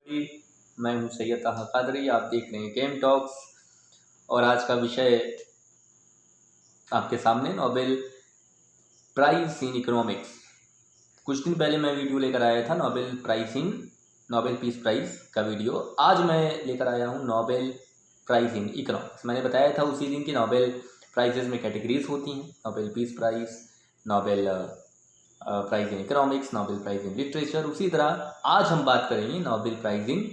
मैं हूं सैयद ताहा कादरी। आप देख रहे हैं गेम टॉक्स और आज का विषय आपके सामने नोबेल प्राइज इन इकोनॉमिक्स। कुछ दिन पहले मैं वीडियो लेकर आया था नोबेल पीस प्राइज का वीडियो। आज मैं लेकर आया हूं नोबेल प्राइज इन इकोनॉमिक्स। मैंने बताया था उसी दिन कि नोबेल प्राइजेज में कैटेगरीज होती हैं, Nobel peace prize, Nobel prize in economics, Nobel prize in literature. उसी तरह आज हम बात करेंगे नोबेल प्राइज इन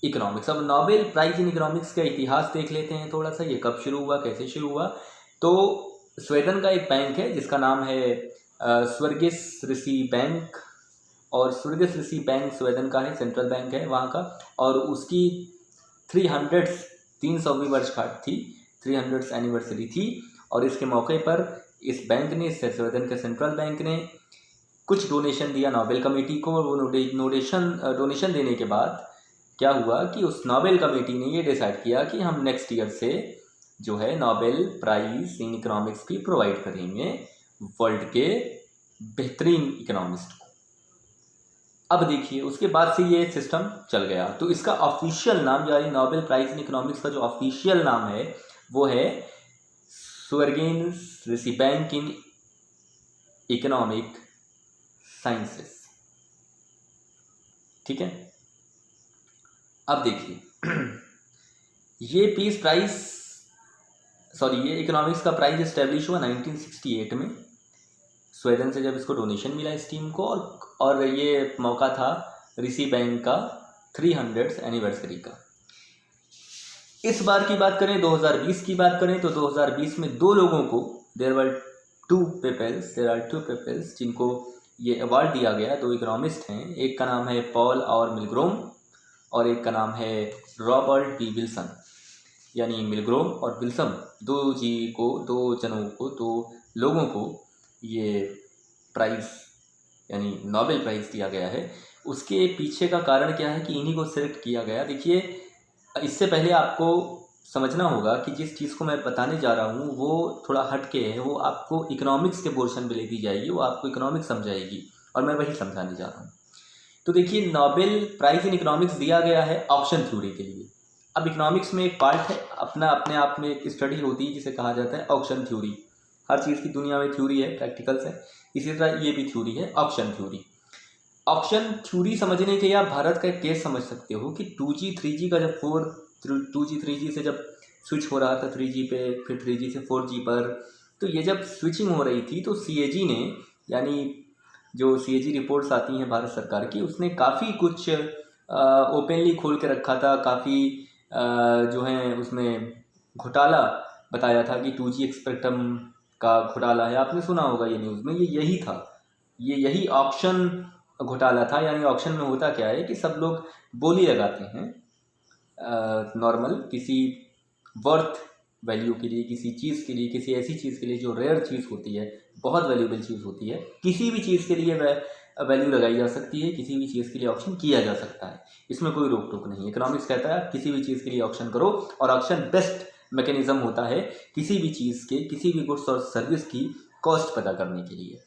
इकोनॉमिक्स। अब नोबेल प्राइज इन इकोनॉमिक्स का इतिहास देख लेते हैं थोड़ा सा, ये कब शुरू हुआ, कैसे शुरू हुआ। तो स्वीडन का एक बैंक है जिसका नाम है स्वर्गिस ऋषि बैंक, और स्वर्गिस ऋषि बैंक स्वीडन का है, सेंट्रल बैंक है वहाँ का। और उसकी 300वीं वर्षगांठ थी, 300th एनिवर्सरी थी। और इसके मौके पर इस बैंक ने, स्वीडन के सेंट्रल बैंक ने कुछ डोनेशन दिया नोबेल कमेटी को। वो डोनेशन देने के बाद क्या हुआ कि उस नोबेल कमेटी ने ये डिसाइड किया कि हम नेक्स्ट ईयर से जो है नोबेल प्राइज इन इकोनॉमिक्स भी प्रोवाइड करेंगे वर्ल्ड के बेहतरीन इकोनॉमिस्ट को। अब देखिए उसके बाद से ये सिस्टम चल गया। तो इसका ऑफिशियल नाम, यानी नोबेल प्राइज इन इकोनॉमिक्स का जो ऑफिशियल नाम है वो है स्वर्गिस ऋषि बैंक इन इकोनॉमिक साइंसेस। ठीक है, अब देखिए ये ये इकोनॉमिक्स का प्राइज इस्टेब्लिश हुआ 1968 में स्वीडन से, जब इसको डोनेशन मिला इस टीम को। और ये मौका था ऋषि बैंक का 300th एनिवर्सरी का। इस बार की बात करें, 2020 की बात करें, तो 2020 में दो लोगों को, देयर आर टू पीपल्स जिनको ये अवार्ड दिया गया। दो इकोनॉमिस्ट हैं, एक का नाम है पॉल और मिलग्रोम और एक का नाम है रॉबर्ट बी विल्सन। यानी मिलग्रोम और विल्सन दो लोगों को ये प्राइज़ यानी नोबेल प्राइज़ दिया गया है। उसके पीछे का कारण क्या है कि इन्हीं को सिलेक्ट किया गया। देखिए, इससे पहले आपको समझना होगा कि जिस चीज़ को मैं बताने जा रहा हूँ वो थोड़ा हटके है, वो आपको इकोनॉमिक्स के पोर्शन में ले दी जाएगी, वो आपको इकोनॉमिक्स समझाएगी और मैं वही समझाने जा रहा हूँ। तो देखिए, नोबेल प्राइज इन इकोनॉमिक्स दिया गया है ऑप्शन थ्योरी के लिए। अब इकोनॉमिक्स में एक पार्ट है अपने आप में एक स्टडी होती है जिसे कहा जाता है ऑप्शन थ्योरी। हर चीज़ की दुनिया में थ्योरी है, प्रैक्टिकल्स है, इसी तरह ये भी थ्योरी है, ऑप्शन थ्योरी। ऑप्शन थ्योरी समझने के लिए आप भारत का एक केस समझ सकते हो कि 2G 3G का जब 2G 3G से जब स्विच हो रहा था 3G पे, फिर 3G से 4G पर, तो ये जब स्विचिंग हो रही थी तो CAG ने, यानी जो CAG रिपोर्ट्स आती हैं भारत सरकार की, उसने काफ़ी कुछ ओपनली खोल के रखा था। काफ़ी जो है उसमें घोटाला बताया था कि 2G स्पेक्ट्रम का घोटाला है। आपने सुना होगा ये न्यूज़ में, ये यही था, यही ऑक्शन घोटाला था। यानी ऑक्शन में होता क्या है कि सब लोग बोली लगाते हैं नॉर्मल किसी वर्थ वैल्यू के लिए, किसी चीज़ के लिए, किसी ऐसी चीज़ के लिए जो रेयर चीज़ होती है, बहुत वैल्यूबल चीज़ होती है, किसी भी चीज़ के लिए वैल्यू लगाई जा सकती है, किसी भी चीज़ के लिए ऑक्शन किया जा सकता है, इसमें कोई रोक टोक नहीं है। इकोनॉमिक्स कहता है किसी भी चीज़ के लिए ऑक्शन करो, और ऑक्शन बेस्ट मैकेनिज्म होता है किसी भी चीज़ के, किसी भी गुड्स और सर्विस की कॉस्ट पता करने के लिए,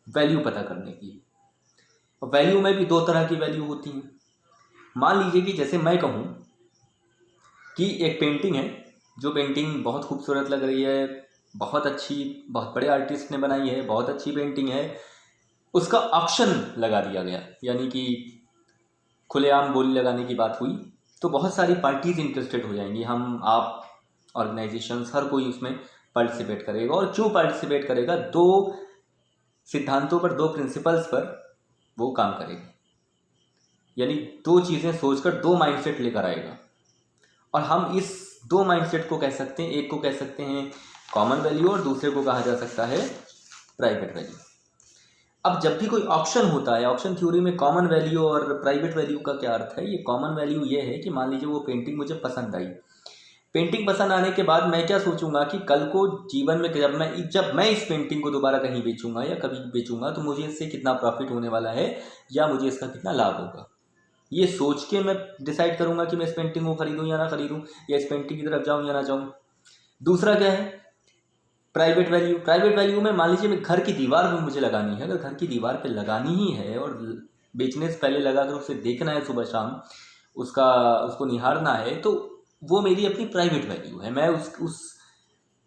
वैल्यू पता करने के लिए। वैल्यू में भी दो तरह की वैल्यू होती हैं। मान लीजिए कि जैसे मैं कहूँ कि एक पेंटिंग है, जो पेंटिंग बहुत खूबसूरत लग रही है, बहुत अच्छी, बहुत बड़े आर्टिस्ट ने बनाई है, बहुत अच्छी पेंटिंग है, उसका ऑक्शन लगा दिया गया, यानी कि खुलेआम बोली लगाने की बात हुई, तो बहुत सारी पार्टीज इंटरेस्टेड हो जाएंगी। हम, आप, ऑर्गेनाइजेशंस, हर कोई उसमें पार्टिसिपेट करेगा। और क्यों पार्टिसिपेट करेगा? दो सिद्धांतों पर, दो प्रिंसिपल्स पर वो काम करेगा, यानी दो चीज़ें सोचकर दो माइंडसेट लेकर आएगा। और हम इस दो माइंडसेट को कह सकते हैं, एक को कह सकते हैं कॉमन वैल्यू और दूसरे को कहा जा सकता है प्राइवेट वैल्यू। अब जब भी कोई ऑप्शन होता है, ऑप्शन थ्योरी में कॉमन वैल्यू और प्राइवेट वैल्यू का क्या अर्थ है? ये कॉमन वैल्यू ये है कि मान लीजिए वो पेंटिंग मुझे पसंद आई। पेंटिंग पसंद आने के बाद मैं क्या सोचूंगा कि कल को जीवन में जब मैं इस पेंटिंग को दोबारा कहीं बेचूंगा या कभी बेचूंगा तो मुझे इससे कितना प्रॉफिट होने वाला है या मुझे इसका कितना लाभ होगा, ये सोच के मैं डिसाइड करूंगा कि मैं इस पेंटिंग को खरीदूं या ना खरीदूं, या इस पेंटिंग की तरफ जाऊं या ना जाऊं। दूसरा क्या है? Private value. प्राइवेट वैल्यू में मान लीजिए मैं घर की दीवार पर मुझे लगानी है, अगर घर की दीवार पे लगानी ही है और बेचने से पहले लगा कर उसे देखना है सुबह शाम, उसको निहारना है, तो वो मेरी अपनी प्राइवेट वैल्यू है। मैं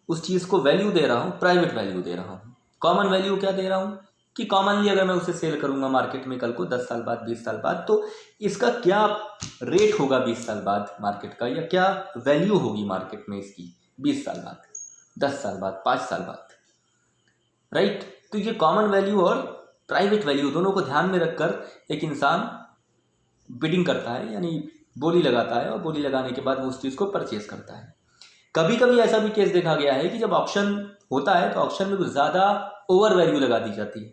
उस चीज़ को वैल्यू दे रहा हूँ, प्राइवेट वैल्यू दे रहा हूँ। कॉमन वैल्यू क्या दे रहा हूँ कि कॉमनली अगर मैं उसे सेल करूँगा मार्केट में कल को 10 साल बाद, 20 साल बाद, तो इसका क्या रेट होगा 20 साल बाद मार्केट का, या क्या वैल्यू होगी मार्केट में इसकी 20 साल बाद, 10 साल बाद, 5 साल बाद, राइट। तो ये कॉमन वैल्यू और प्राइवेट वैल्यू दोनों को ध्यान में रखकर एक इंसान बिडिंग करता है, यानी बोली लगाता है, और बोली लगाने के बाद वो उस चीज़ को परचेज करता है। कभी कभी ऐसा भी केस देखा गया है कि जब ऑक्शन होता है तो ऑक्शन में कुछ ज़्यादा ओवर वैल्यू लगा दी जाती है।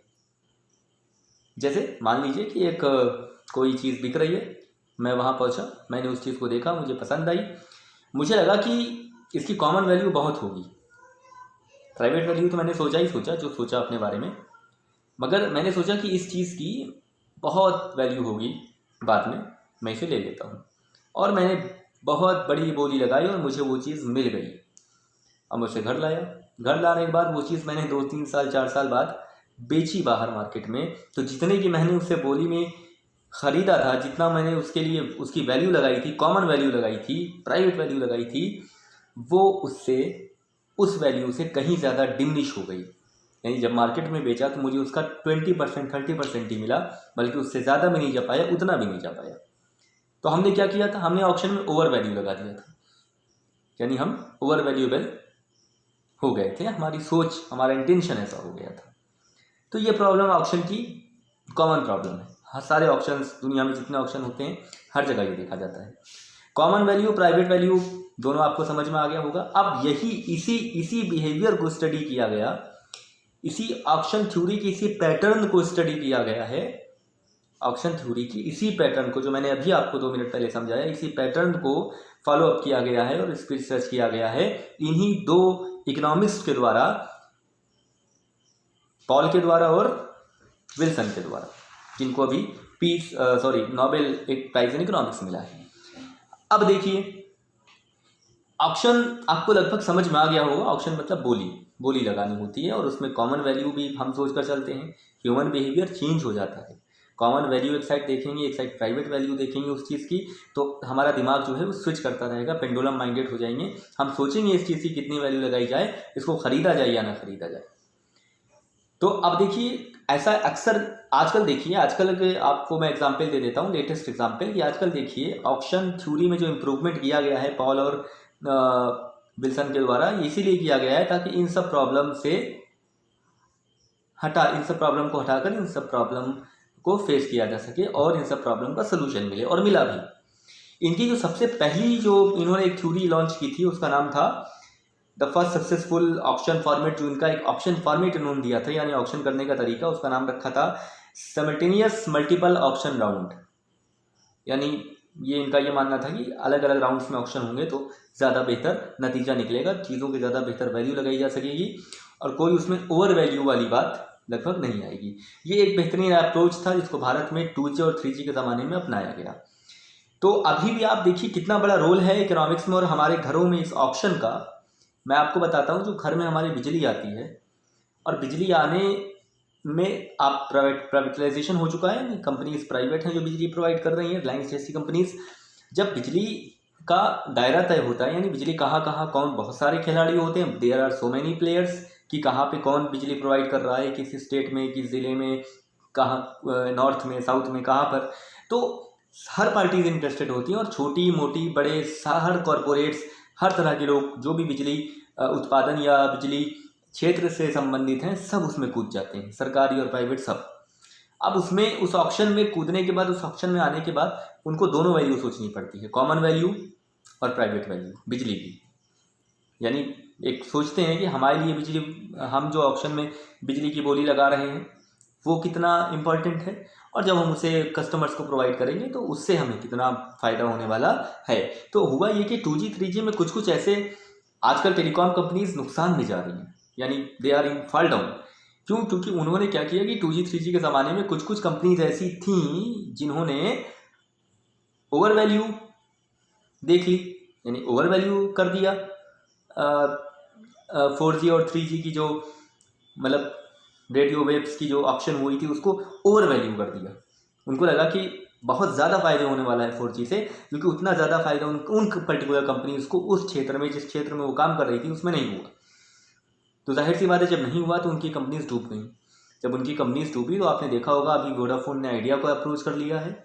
जैसे मान लीजिए कि एक कोई चीज़ बिक रही है, मैं वहाँ पहुँचा, मैंने उस चीज़ को देखा, मुझे पसंद आई, मुझे लगा कि इसकी कॉमन वैल्यू बहुत होगी। प्राइवेट वैल्यू तो मैंने सोचा ही सोचा, जो सोचा अपने बारे में, मगर मैंने सोचा कि इस चीज़ की बहुत वैल्यू होगी बाद में, मैं इसे ले लेता हूँ। और मैंने बहुत बड़ी बोली लगाई और मुझे वो चीज़ मिल गई। अब मैं उसे घर लाया, घर लाने के बाद वो चीज़ मैंने 2-3 साल 4 साल बाद बेची बाहर मार्केट में, तो जितने की मैंने उसे बोली में ख़रीदा था, जितना मैंने उसके लिए उसकी वैल्यू लगाई थी, कॉमन वैल्यू लगाई थी, प्राइवेट वैल्यू लगाई थी, वो उस वैल्यू से कहीं ज़्यादा डिमिनिश हो गई। यानी जब मार्केट में बेचा तो मुझे उसका 20% 30% ही मिला, बल्कि उससे ज़्यादा भी नहीं जा पाया, उतना भी नहीं जा पाया। तो हमने क्या किया था, हमने ऑक्शन में ओवर वैल्यू लगा दिया था, यानी हम ओवर वैल्यूएबल हो गए थे, हमारी सोच, हमारा इंटेंशन ऐसा हो गया था। तो ये प्रॉब्लम ऑक्शन की कॉमन प्रॉब्लम है। हर सारे ऑक्शंस, दुनिया में जितने ऑक्शन होते हैं हर जगह ये देखा जाता है। कॉमन वैल्यू, प्राइवेट वैल्यू दोनों आपको समझ में आ गया होगा। अब यही इसी बिहेवियर को स्टडी किया गया, इसी ऑक्शन थ्योरी की इसी पैटर्न को स्टडी किया गया है। ऑक्शन थ्योरी की इसी पैटर्न को, जो मैंने अभी आपको 2 मिनट पहले समझाया, इसी पैटर्न को फॉलो अप किया गया है और इस पर रिसर्च किया गया है इन्हीं 2 इकोनॉमिस्ट के द्वारा, पॉल के द्वारा और विल्सन के द्वारा, जिनको अभी नोबेल एक प्राइज इन इकोनॉमिक्स मिला है। अब देखिए, ऑक्शन आपको लगभग समझ में आ गया होगा। ऑक्शन मतलब बोली लगानी होती है, और उसमें कॉमन वैल्यू भी हम सोच कर चलते हैं। ह्यूमन बिहेवियर चेंज हो जाता है। कॉमन वैल्यू एक साइड देखेंगे, एक साइड प्राइवेट वैल्यू देखेंगे उस चीज़ की, तो हमारा दिमाग जो है वो स्विच करता रहेगा, पेंडुलम माइंडेड हो जाएंगे। हम सोचेंगे इस चीज़ की कितनी वैल्यू लगाई जाए, इसको ख़रीदा जाए या ना ख़रीदा जाए। तो अब देखिए, ऐसा अक्सर आजकल देखिए, आजकल के आपको मैं एग्जांपल दे देता हूँ, लेटेस्ट एग्जांपल, कि आजकल देखिए ऑक्शन थ्योरी में जो इम्प्रूवमेंट किया गया है पॉल और विल्सन के द्वारा, इसीलिए किया गया है ताकि इन सब प्रॉब्लम को हटाकर इन सब प्रॉब्लम को फेस किया जा सके और इन सब प्रॉब्लम का सोल्यूशन मिले, और मिला भी। इनकी जो सबसे पहली जो इन्होंने एक थ्योरी लॉन्च की थी, उसका नाम था the first successful auction format. जो इनका एक ऑक्शन फॉर्मेट इन्होंने दिया था, यानी ऑक्शन करने का तरीका, उसका नाम रखा था सिमल्टेनियस मल्टीपल ऑक्शन राउंड। यानी ये इनका ये मानना था कि अलग अलग राउंड्स में ऑक्शन होंगे तो ज़्यादा बेहतर नतीजा निकलेगा, चीज़ों की ज़्यादा बेहतर वैल्यू लगाई जा सकेगी, और कोई उसमें ओवर वैल्यू वाली बात लगभग नहीं आएगी। ये एक बेहतरीन अप्रोच था जिसको भारत में 2G और 3G के ज़माने में अपनाया गया। तो अभी भी आप देखिए कितना बड़ा रोल है इकोनॉमिक्स में और हमारे घरों में इस ऑप्शन का। मैं आपको बताता हूँ, जो घर में हमारी बिजली आती है, और बिजली आने में आप प्राइवेटाइजेशन हो चुका है, कंपनीज प्राइवेट हैं जो बिजली प्रोवाइड कर रही हैं, रिलायंस जैसी कंपनीज। जब बिजली का दायरा तय होता है, यानी बिजली कहाँ कहाँ कौन, बहुत सारे खिलाड़ी होते हैं, there are so many players, कि कहाँ पे कौन बिजली प्रोवाइड कर रहा है, किस स्टेट में, किस ज़िले में, कहाँ नॉर्थ में, साउथ में, कहाँ पर। तो हर पार्टीज इंटरेस्टेड होती हैं, और छोटी मोटी बड़े हर कॉरपोरेट्स, हर तरह के लोग जो भी बिजली उत्पादन या बिजली क्षेत्र से संबंधित हैं, सब उसमें कूद जाते हैं, सरकारी और प्राइवेट सब। अब उसमें उस ऑक्शन में कूदने के बाद, उस ऑक्शन में आने के बाद उनको दोनों वैल्यू सोचनी पड़ती है, कॉमन वैल्यू और प्राइवेट वैल्यू, बिजली की। यानी एक सोचते हैं कि हमारे लिए बिजली, हम जो ऑक्शन में बिजली की बोली लगा रहे हैं वो कितना इम्पोर्टेंट है, और जब हम उसे कस्टमर्स को प्रोवाइड करेंगे तो उससे हमें कितना फ़ायदा होने वाला है। तो हुआ ये कि 2G 3G में कुछ ऐसे आजकल टेलीकॉम कंपनीज नुकसान में जा रही हैं, यानी they are in fall down. क्यों? क्योंकि उन्होंने क्या किया कि 2G 3G के ज़माने में कुछ कंपनीज ऐसी थीं जिन्होंने ओवर वैल्यू देख ली, यानी ओवर वैल्यू कर दिया 4G और 3G की जो मतलब रेडियो वेव्स की जो ऑप्शन हुई थी, उसको ओवर वैल्यू कर दिया। उनको लगा कि बहुत ज़्यादा फ़ायदे होने वाला है 4G से, क्योंकि उतना ज़्यादा फ़ायदा उन पर्टिकुलर कंपनीज़ को उस क्षेत्र में, जिस क्षेत्र में वो काम कर रही थी, उसमें नहीं हुआ। तो जाहिर सी बात है, जब नहीं हुआ तो उनकी कंपनीज डूब गई। जब उनकी कंपनीज डूबी तो आपने देखा होगा अभी वोडाफोन ने आइडिया को अप्रोच कर लिया है,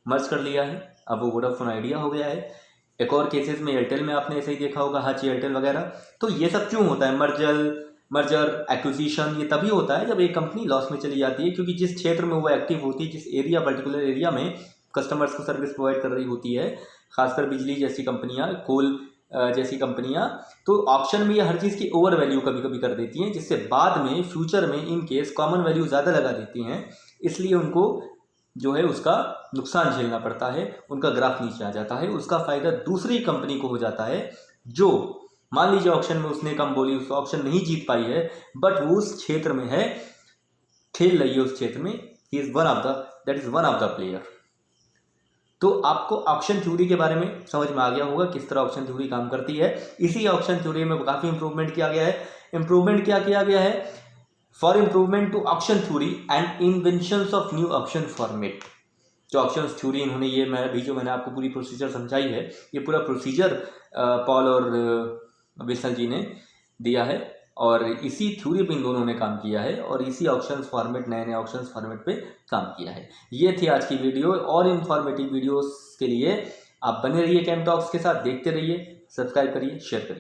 मर्ज कर लिया है, अब वो वोडाफोन आइडिया हो गया है। एक और केसेस में एयरटेल में आपने ऐसे ही देखा होगा, हच एयरटेल वगैरह। तो ये सब क्यों होता है, मर्जर एक्विजिशन, ये तभी होता है जब एक कंपनी लॉस में चली जाती है, क्योंकि जिस क्षेत्र में वो एक्टिव होती है, जिस एरिया, पर्टिकुलर एरिया में कस्टमर्स को सर्विस प्रोवाइड कर रही होती है, खासकर बिजली जैसी कंपनियां, कोल जैसी कंपनियां, तो ऑक्शन में ये हर चीज़ की ओवर वैल्यू कभी कभी कर देती हैं, जिससे बाद में फ्यूचर में इन केस कॉमन वैल्यू ज़्यादा लगा देती हैं, इसलिए उनको जो है उसका नुकसान झेलना पड़ता है, उनका ग्राफ नीचे आ जाता है, उसका फ़ायदा दूसरी कंपनी को हो जाता है, जो मान लीजिए ऑक्शन में उसने कम बोली, उस ऑक्शन नहीं जीत पाई है, बट वो उस क्षेत्र में है, खेल रही है उस क्षेत्र में, that is one of the player. तो आपको ऑक्शन थ्योरी के बारे में समझ में आ गया होगा, किस तरह ऑक्शन थ्योरी काम करती है। इसी ऑक्शन थ्योरी में काफ़ी इंप्रूवमेंट किया गया है। इंप्रूवमेंट क्या किया गया है? For improvement to auction theory and inventions of new auction format. जो ऑक्शन थ्योरी इन्होंने ये मैंने आपको पूरी प्रोसीजर समझाई है, ये पूरा प्रोसीजर पॉल और विसल जी ने दिया है, और इसी थ्योरी पे इन दोनों ने काम किया है, और इसी ऑक्शंस फॉर्मेट, नए नए ऑक्शंस फॉर्मेट पे काम किया है। ये थी आज की वीडियो, और इन्फॉर्मेटिव वीडियोस के लिए आप बने रहिए कैम टॉक्स के साथ, देखते रहिए, सब्सक्राइब करिए, शेयर करिए।